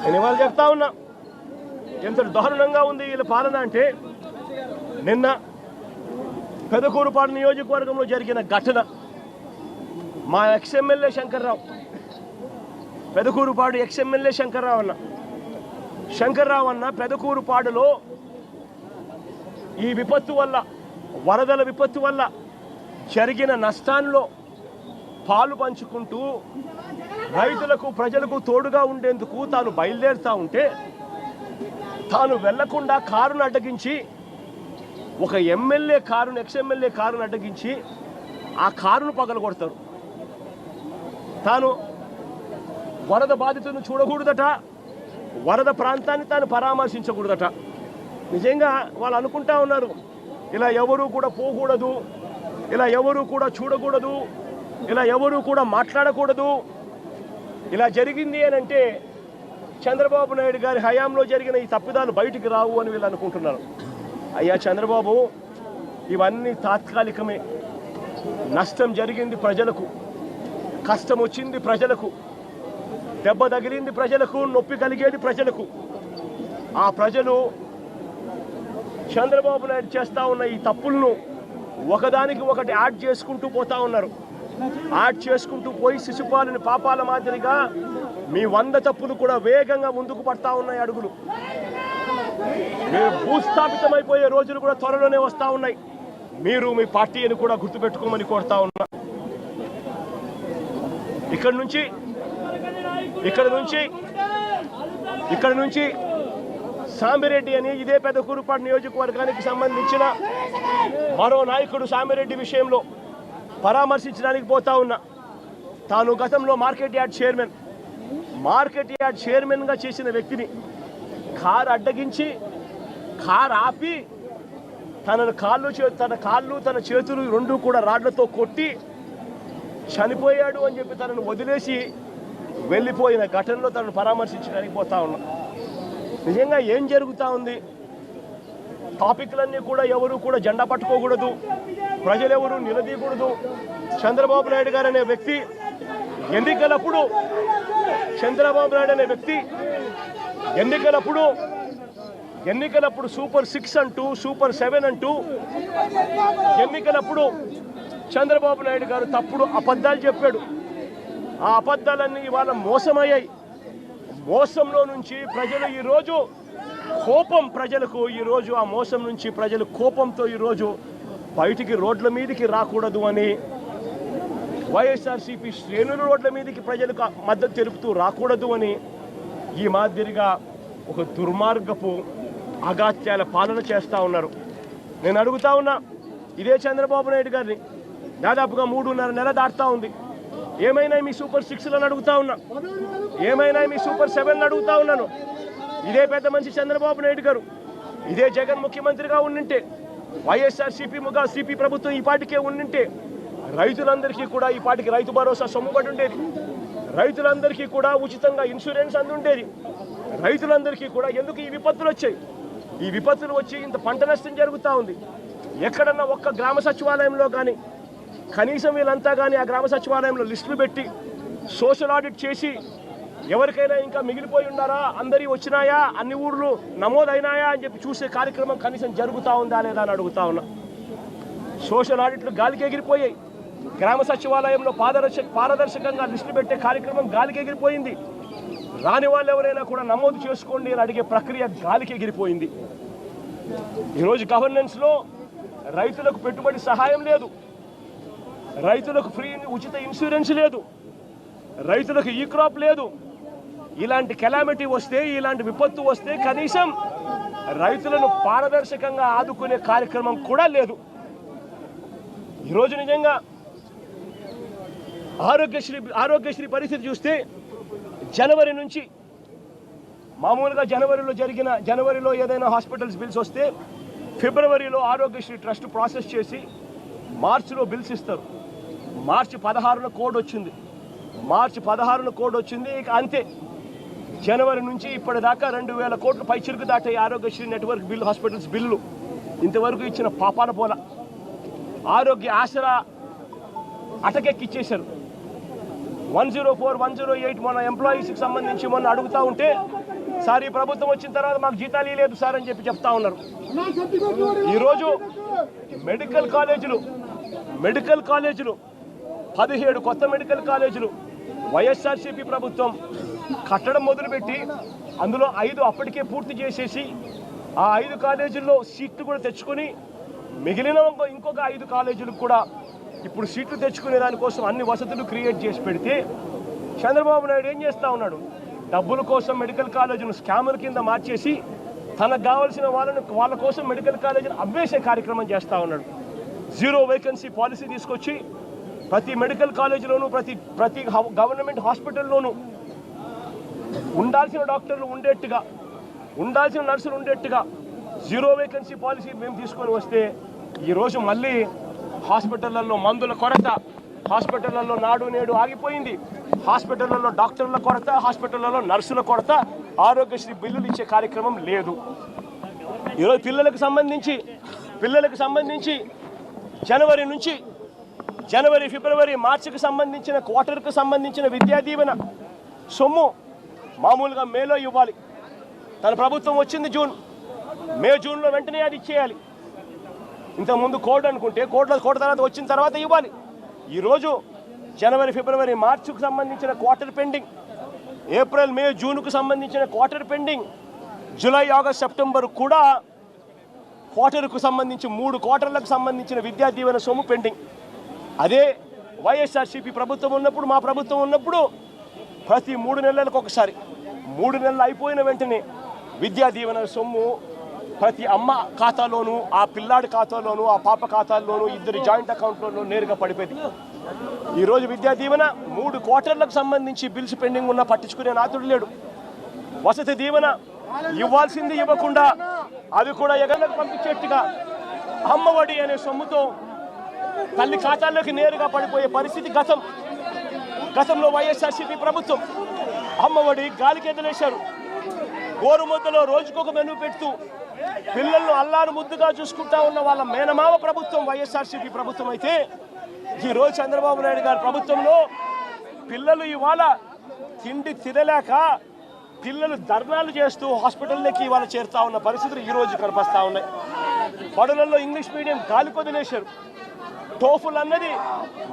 నేను ఇవాళ చెప్తా ఉన్నా ఎంత దారుణంగా ఉంది వీళ్ళ పాలన అంటే, నిన్న పెదకూరుపాడు నియోజకవర్గంలో జరిగిన ఘటన, మా ఎక్స్ఎమ్మెల్యే శంకర్రావు, పెదకూరుపాడు ఎక్స్ఎమ్మెల్యే శంకర్రావు అన్న పెదకూరుపాడులో ఈ విపత్తు వల్ల, వరదల విపత్తు వల్ల జరిగిన నష్టాల్లో పాలు పంచుకుంటూ రైతులకు ప్రజలకు తోడుగా ఉండేందుకు తాను బయలుదేరుతూ ఉంటే, తాను వెళ్లకుండా కారును అడ్డగించి, ఒక ఎమ్మెల్యే కారును, ఎక్స్ఎమ్మెల్యే కారును అడ్డగించి ఆ కారును పగలగొడతారు. తాను వరద బాధితులను చూడకూడదట, వరద ప్రాంతాన్ని తాను పరామర్శించకూడదట. నిజంగా వాళ్ళు అనుకుంటా ఉన్నారు, ఇలా ఎవరూ కూడా పోకూడదు, ఇలా ఎవరూ కూడా చూడకూడదు, ఇలా ఎవరూ కూడా మాట్లాడకూడదు. ఇలా జరిగింది అని అంటే చంద్రబాబు నాయుడు గారి హయాంలో జరిగిన ఈ తప్పిదాలు బయటికి రావు అని వీళ్ళు అనుకుంటున్నారు. అయ్యా చంద్రబాబు, ఇవన్నీ తాత్కాలికమే. నష్టం జరిగింది ప్రజలకు, కష్టం వచ్చింది ప్రజలకు, దెబ్బ తగిలింది ప్రజలకు, నొప్పి కలిగేది ప్రజలకు. ఆ ప్రజలు చంద్రబాబు నాయుడు చేస్తూ ఉన్న ఈ తప్పులను ఒకదానికి ఒకటి యాడ్ చేసుకుంటూ పోతా ఉన్నారు. యాడ్ చేసుకుంటూ పోయి శిశుపాలని పాపాల మాదిరిగా మీ 100 తప్పులు కూడా వేగంగా ముందుకు పడతా ఉన్నాయి అడుగులు. మీరు భూస్థాపితమైపోయే రోజులు కూడా త్వరలోనే వస్తూ ఉన్నాయి. మీరు మీ పార్టీని కూడా గుర్తుపెట్టుకోమని కోరుతా ఉన్నా. ఇక్కడ నుంచి సామిరెడ్డి అని ఇదే పెదకూరుపాడు నియోజకవర్గానికి సంబంధించిన మరో నాయకుడు సామిరెడ్డి విషయంలో పరామర్శించడానికి పోతా ఉన్నా. తాను గతంలో మార్కెట్ యార్డ్ చైర్మన్గా చేసిన వ్యక్తిని కారు అడ్డగించి, కారు ఆపి తన కాళ్ళు తన చేతులు రెండు కూడా రాడ్లతో కొట్టి చనిపోయాడు అని చెప్పి తనను వదిలేసి వెళ్ళిపోయిన ఘటనలో తనను పరామర్శించడానికి పోతా ఉన్నా. నిజంగా ఏం జరుగుతూ ఉంది? టాపిక్లన్నీ కూడా ఎవరు కూడా జెండా పట్టుకోకూడదు, ప్రజలెవరూ నిలదీయకూడదు. చంద్రబాబు నాయుడు గారు అనే వ్యక్తి ఎన్నికలప్పుడు సూపర్ 6 అంటూ, సూపర్ 7 అంటూ ఎన్నికలప్పుడు చంద్రబాబు నాయుడు గారు తప్పుడు అబద్ధాలు చెప్పాడు. ఆ అబద్ధాలన్నీ ఇవాళ మోసమయ్యాయి. మోసంలో నుంచి ప్రజలు ఈరోజు కోపం, ప్రజలకు ఈరోజు ఆ మోసం నుంచి ప్రజలు కోపంతో ఈరోజు బయటికి రోడ్ల మీదకి రాకూడదు అని వైఎస్ఆర్సీపీ శ్రేణులు రోడ్ల మీదకి ప్రజలకు మద్దతు తెలుపుతూ రాకూడదు అని ఈ మాదిరిగా ఒక దుర్మార్గపు అగాత్యాల పాలన చేస్తూ ఉన్నారు. నేను అడుగుతా ఉన్నా ఇదే చంద్రబాబు నాయుడు గారిని, దాదాపుగా 3.5 నెల దాటుతూ ఉంది. ఏమైనా మీ సూపర్ 6లను అడుగుతా ఉన్నా, ఏమైనా మీ సూపర్ 7లను అడుగుతా ఉన్నాను. ఇదే పెద్ద మనిషి చంద్రబాబు నాయుడు గారు, ఇదే జగన్ ముఖ్యమంత్రిగా ఉండింటే, వైఎస్ఆర్సీపీ ప్రభుత్వం ఈ పాటికే ఉండింటే రైతులందరికీ కూడా ఈ పాటికి రైతు భరోసా సొమ్ముబడి ఉండేది, రైతులందరికీ కూడా ఉచితంగా ఇన్సూరెన్స్ అందుండేది. రైతులందరికీ కూడా ఎందుకు ఈ విపత్తులు వచ్చాయి? ఈ విపత్తులు వచ్చి ఇంత పంట నష్టం జరుగుతూ ఉంది. ఎక్కడన్నా ఒక్క గ్రామ సచివాలయంలో కానీ కనీసం వీళ్ళంతా కానీ ఆ గ్రామ సచివాలయంలో లిస్టులు పెట్టి సోషల్ ఆడిట్ చేసి ఎవరికైనా ఇంకా మిగిలిపోయి ఉన్నారా, అందరి వచ్చినాయా, అన్ని ఊర్లు నమోదైనాయా అని చెప్పి చూసే కార్యక్రమం కనీసం జరుగుతూ ఉందా లేదా అని అడుగుతా ఉన్నా. సోషల్ ఆడిట్లు గాలికి ఎగిరిపోయాయి. గ్రామ సచివాలయంలో పారదర్శకంగా లిస్టులు పెట్టే కార్యక్రమం గాలికి ఎగిరిపోయింది. రాని వాళ్ళు ఎవరైనా కూడా నమోదు చేసుకోండి అని అడిగే ప్రక్రియ గాలికి ఎగిరిపోయింది. ఈరోజు గవర్నెన్స్లో రైతులకు పెట్టుబడి సహాయం లేదు, రైతులకు ఫ్రీ ఉచిత ఇన్సూరెన్స్ లేదు, రైతులకు ఈ క్రాప్ లేదు. ఇలాంటి కెలామిటీ వస్తే, ఇలాంటి విపత్తు వస్తే కనీసం రైతులను పారదర్శకంగా ఆదుకునే కార్యక్రమం కూడా లేదు. ఈరోజు నిజంగా ఆరోగ్యశ్రీ పరిస్థితి చూస్తే జనవరి నుంచి మామూలుగా జనవరిలో ఏదైనా హాస్పిటల్స్ బిల్స్ వస్తే ఫిబ్రవరిలో ఆరోగ్యశ్రీ ట్రస్ట్ ప్రాసెస్ చేసి మార్చిలో బిల్స్ ఇస్తారు. మార్చి 16న కోడ్ వచ్చింది. ఇక అంతే. జనవరి నుంచి ఇప్పటిదాకా 2,000 కోట్లు పైచిరుకు దాటాయి Aarogyasri network bill, hospitals bill. ఇంతవరకు ఇచ్చిన పాపాన పోల. ఆరోగ్య ఆసరా అటకెక్కిచ్చేశారు. 104, 108 మన ఎంప్లాయీస్కి సంబంధించి మొన్న అడుగుతూ ఉంటే సార్ ఈ ప్రభుత్వం వచ్చిన తర్వాత మాకు జీతాలు లేదు సార్ అని చెప్పి చెప్తా ఉన్నారు. ఈరోజు మెడికల్ కాలేజీలు 17 కొత్త మెడికల్ కాలేజీలు వైఎస్ఆర్సీపీ ప్రభుత్వం కట్టడం మొదలుపెట్టి అందులో 5 అప్పటికే పూర్తి చేసేసి ఆ 5 కాలేజీల్లో సీట్లు కూడా తెచ్చుకొని మిగిలిన ఇంకొక 5 కాలేజీలకు కూడా ఇప్పుడు సీట్లు తెచ్చుకునే దానికోసం అన్ని వసతులు క్రియేట్ చేసి పెడితే చంద్రబాబు నాయుడు ఏం చేస్తూ ఉన్నాడు? డబ్బుల కోసం మెడికల్ కాలేజీను స్కాముల కింద మార్చేసి తనకు కావాల్సిన వాళ్ళ కోసం మెడికల్ కాలేజీని అమ్మేసే కార్యక్రమం చేస్తూ ఉన్నాడు. 0 వేకెన్సీ పాలసీ తీసుకొచ్చి ప్రతి మెడికల్ కాలేజీలోనూ ప్రతి గవర్నమెంట్ హాస్పిటల్లోనూ ఉండాల్సిన డాక్టర్లు ఉండేట్టుగా, ఉండాల్సిన నర్సులు ఉండేట్టుగా 0 వేకెన్సీ పాలసీ మేము తీసుకొని వస్తే ఈరోజు మళ్ళీ హాస్పిటళ్లలో మందుల కొరత, హాస్పిటళ్లలో నాడు నేడు ఆగిపోయింది, హాస్పిటళ్లలో డాక్టర్ల కొరత, హాస్పిటళ్లలో నర్సుల కొరత, ఆరోగ్యశ్రీ బిల్లులు ఇచ్చే కార్యక్రమం లేదు. ఈరోజు పిల్లలకు సంబంధించి జనవరి ఫిబ్రవరి మార్చికి సంబంధించిన క్వార్టర్కు సంబంధించిన విద్యా దీవెన సొమ్ము మామూలుగా మేలో ఇవ్వాలి. తన ప్రభుత్వం వచ్చింది జూన్లో వెంటనే అది ఇచ్చేయాలి. ఇంతకుముందు కోడ్ అనుకుంటే కోడ్ తర్వాత వచ్చిన తర్వాత ఇవ్వాలి. ఈరోజు జనవరి ఫిబ్రవరి మార్చికి సంబంధించిన క్వార్టర్ పెండింగ్, ఏప్రిల్ మే జూన్కు సంబంధించిన quarter pending, July August September కూడా క్వార్టర్కు సంబంధించి 3 క్వార్టర్లకు సంబంధించిన విద్యా దీవెన సొమ్ము పెండింగ్. అదే వైఎస్ఆర్సీపీ ప్రభుత్వం ఉన్నప్పుడు, మా ప్రభుత్వం ఉన్నప్పుడు ప్రతి 3 నెలలకు ఒకసారి, 3 నెలలు అయిపోయిన వెంటనే విద్యా దీవెన సొమ్ము ప్రతి అమ్మ ఖాతాలోనూ, ఆ పిల్లాడి ఖాతాలోనూ, ఆ పాప ఖాతాల్లోనూ, 2 జాయింట్ అకౌంట్లోనూ నేరుగా పడిపోయింది. ఈరోజు విద్యా దీవెన 3 క్వార్టర్లకు సంబంధించి బిల్స్ పెండింగ్ ఉన్నా పట్టించుకునే నాతుడు లేడు. వసతి దీవెన ఇవ్వాల్సింది ఇవ్వకుండా అవి కూడా ఎగలకు పంపించేట్టుగా అమ్మఒడి అనే సొమ్ముతో తల్లి ఖాతాల్లోకి నేరుగా పడిపోయే పరిస్థితి గతంలో వైఎస్ఆర్సీపీ ప్రభుత్వం. అమ్మఒడి గాలికి ఎదిలేశారు. గోరుముద్దలో రోజుకొక మెనూ పెడుతూ పిల్లలను అల్లారు ముద్దుగా చూసుకుంటా ఉన్న వాళ్ళ మేనమావ ప్రభుత్వం వైఎస్ఆర్సీపీ ప్రభుత్వం అయితే, ఈరోజు చంద్రబాబు నాయుడు గారి ప్రభుత్వంలో పిల్లలు ఇవాళ తిండి తినలేక పిల్లలు ధర్నాలు చేస్తూ హాస్పిటల్లోకి ఇవాళ చేరుతా ఉన్న పరిస్థితులు ఈరోజు కనిపిస్తూ ఉన్నాయి. బడులలో ఇంగ్లీష్ మీడియం గాలికి వదిలేశారు. టోఫుల్ అన్నది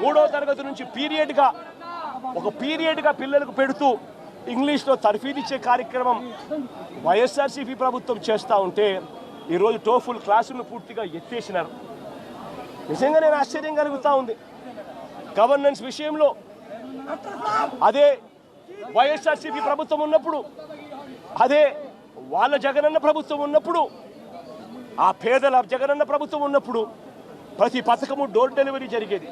3వ తరగతి నుంచి పీరియడ్గా పిల్లలకు పెడుతూ ఇంగ్లీష్లో తర్ఫీదిచ్చే కార్యక్రమం వైఎస్ఆర్సీపీ ప్రభుత్వం చేస్తూ ఉంటే ఈరోజు టోఫుల్ క్లాసులను పూర్తిగా ఎత్తేసినారు. నిజంగా నేను ఆశ్చర్యం కలుగుతూ ఉంది. గవర్నెన్స్ విషయంలో అదే వైఎస్ఆర్సీపీ ప్రభుత్వం ఉన్నప్పుడు, అదే వాళ్ళ జగనన్న ప్రభుత్వం ఉన్నప్పుడు, ఆ పేదల జగనన్న ప్రభుత్వం ఉన్నప్పుడు ప్రతి పథకము డోర్ డెలివరీ జరిగేది.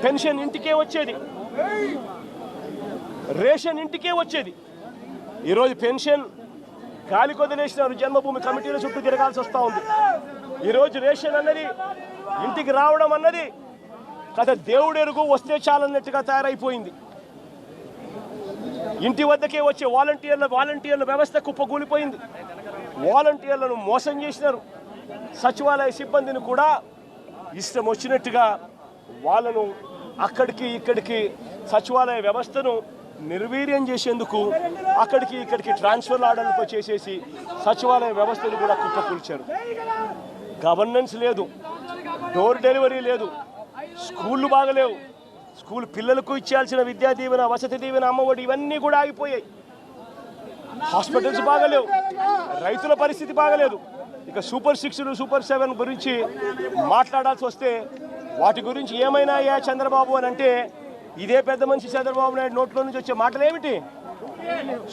పెన్షన్ ఇంటికే వచ్చేది, రేషన్ ఇంటికే వచ్చేది. ఈరోజు పెన్షన్ గాలికి వదిలేసినారు. జన్మభూమి కమిటీల చుట్టూ తిరగాల్సి వస్తూ ఉంది. ఈరోజు రేషన్ అన్నది ఇంటికి రావడం అన్నది కథ దేవుడెరుగు, వస్తే చాలన్నట్టుగా తయారైపోయింది. ఇంటి వద్దకే వచ్చే వాలంటీర్ల వ్యవస్థ కుప్పకూలిపోయింది. వాలంటీర్లను మోసం చేసినారు. సచివాలయ సిబ్బందిని కూడా ఇష్టం వచ్చినట్టుగా వాళ్ళను అక్కడికి ఇక్కడికి సచివాలయ వ్యవస్థను నిర్వీర్యం చేసేందుకు అక్కడికి ఇక్కడికి ట్రాన్స్ఫర్ ఆర్డర్లతో చేసేసి సచివాలయ వ్యవస్థను కూడా కుప్పకూల్చారు. గవర్నెన్స్ లేదు, డోర్ డెలివరీ లేదు, స్కూళ్ళు బాగలేవు, స్కూల్ పిల్లలకు ఇచ్చేయాల్సిన విద్యా దీవెన, వసతి దీవెన, అమ్మఒడి ఇవన్నీ కూడా ఆగిపోయాయి. హాస్పిటల్స్ బాగలేవు, రైతుల పరిస్థితి బాగలేదు. ఇక సూపర్ 6, సూపర్ 7 గురించి మాట్లాడాల్సి వస్తే వాటి గురించి ఏమైనా చంద్రబాబు అని అంటే ఇదే పెద్ద మనిషి చంద్రబాబు నాయుడు నోట్లో నుంచి వచ్చే మాటలు ఏమిటి?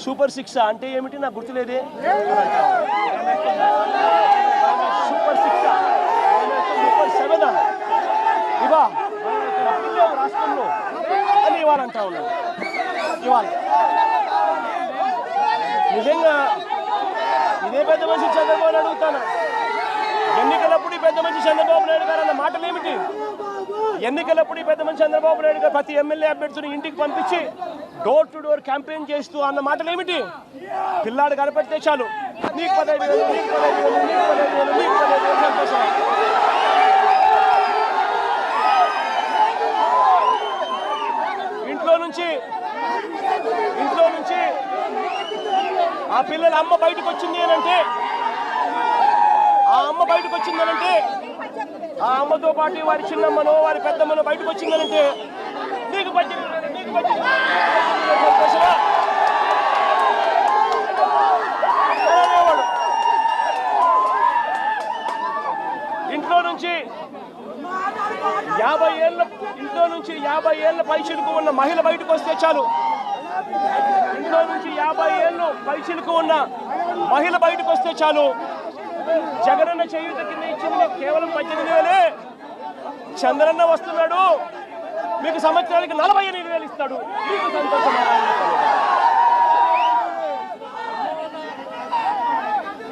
సూపర్ 6 అంటే ఏమిటి నాకు గుర్తులేదే. సూపర్ 6, సూపర్ 7 ఇవా రాష్ట్రంలో అని ఇవాళ అంటా ఉన్నారు. ఇవాళ నిజంగా ఇదే పెద్ద మనిషి చంద్రబాబు నాయుడు అడుగుతాను, ఎన్నికలప్పుడు ఈ పెద్ద మనిషి చంద్రబాబు నాయుడు గారు అన్న మాటలు ఏమిటి? ఎన్నికలప్పుడు ఈ పెద్ద మనిషి చంద్రబాబు నాయుడు గారు ప్రతి ఎమ్మెల్యే అభ్యర్థిని ఇంటికి పంపించి డోర్ టు డోర్ క్యాంపెయిన్ చేస్తూ అన్న మాటలు ఏమిటి? పిల్లాడు కనపడితే చాలు, నీకు 15,000, నీకు 15,000, నీకు 15,000, నీకు 15,000 సంతోషం. ఇంట్లో నుంచి ఆ పిల్లల అమ్మ బయటకు వచ్చింది అని అంటే, ఆ అమ్మ బయటకు వచ్చిందనంటే, ఆ అమ్మతో పాటు వారి చిన్నమ్మనో వారి పెద్దమ్మనో బయటకు వచ్చిందనంటే నీకు సంతోషమా? ఇంట్లో నుంచి 50 ఏళ్ళ పైచిలుకు ఉన్న మహిళ బయటకు వస్తే చాలు. ఇంట్లో నుంచి 50 ఏళ్ళు పైచిలుకు ఉన్న మహిళ బయటకు వస్తే చాలు. జగనన్న చేయూత కింద ఇచ్చింది కేవలం 18,000. చంద్రన్న వస్తున్నాడు, మీకు సంవత్సరానికి 48,000 ఇస్తాడు. మీకు సంతోషమా?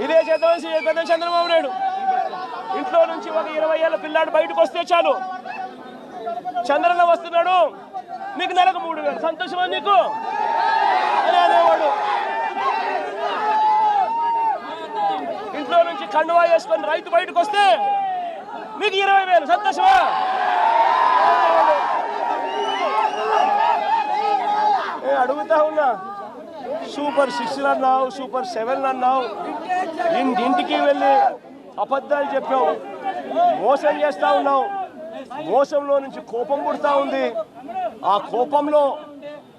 ఇదే చేద్దాం చంద్రబాబు నాయుడు. ఇంట్లో నుంచి ఒక 20 ఏళ్ళ పిల్లాడు బయటకు వస్తే చాలు, చంద్రన్న వస్తున్నాడు, నీకు నెలకు 3,000. సంతోషమా నీకు అని అనేవాడు. ఇంట్లో నుంచి కండువా వేసుకొని రైతు బయటకు వస్తే మీకు 20,000. సంతోషమా? అడుగుతా ఉన్నా, సూపర్ 6 అన్నావు, సూపర్ 7 అన్నావు, ఇంటింటికి వెళ్ళి అబద్ధాలు చెప్పావు, మోసం చేస్తా ఉన్నావు. మోసంలో నుంచి కోపం పుడతా ఉంది. ఆ కోపంలో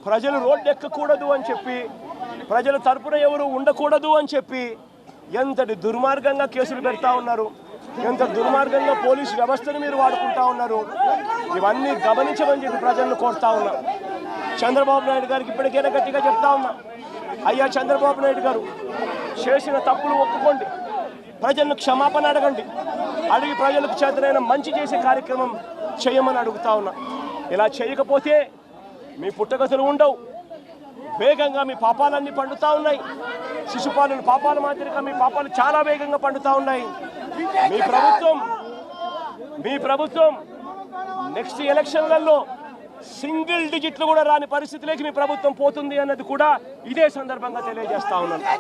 ప్రజలు రోడ్డు ఎక్కకూడదు అని చెప్పి, ప్రజల తరపున ఎవరు ఉండకూడదు అని చెప్పి ఎంతటి దుర్మార్గంగా కేసులు పెడతా ఉన్నారు, ఎంత దుర్మార్గంగా పోలీసు వ్యవస్థను మీరు వాడుకుంటా ఉన్నారు. ఇవన్నీ గమనించమని చెప్పి ప్రజలను కోరుతా ఉన్నా. చంద్రబాబు నాయుడు గారికి ఇప్పటికైనా గట్టిగా చెప్తా ఉన్నా, అయ్యా చంద్రబాబు నాయుడు గారు, చేసిన తప్పులు ఒప్పుకోండి, ప్రజలను క్షమాపణ అడగండి, అడిగి ప్రజలకు చేతనైన మంచి చేసే కార్యక్రమం చేయమని అడుగుతా ఉన్నా. ఇలా చేయకపోతే మీ పుట్టగతులు ఉండవు. వేగంగా మీ పాపాలన్నీ పండుతూ ఉన్నాయి. శిశుపాలను పాపాల మాదిరిగా మీ పాపాలు చాలా వేగంగా పండుతూ ఉన్నాయి. మీ ప్రభుత్వం నెక్స్ట్ ఎలక్షన్లలో సింగిల్ డిజిట్లు కూడా రాని పరిస్థితిలోకి మీ ప్రభుత్వం పోతుంది అన్నది కూడా ఇదే సందర్భంగా తెలియజేస్తా ఉన్నాను.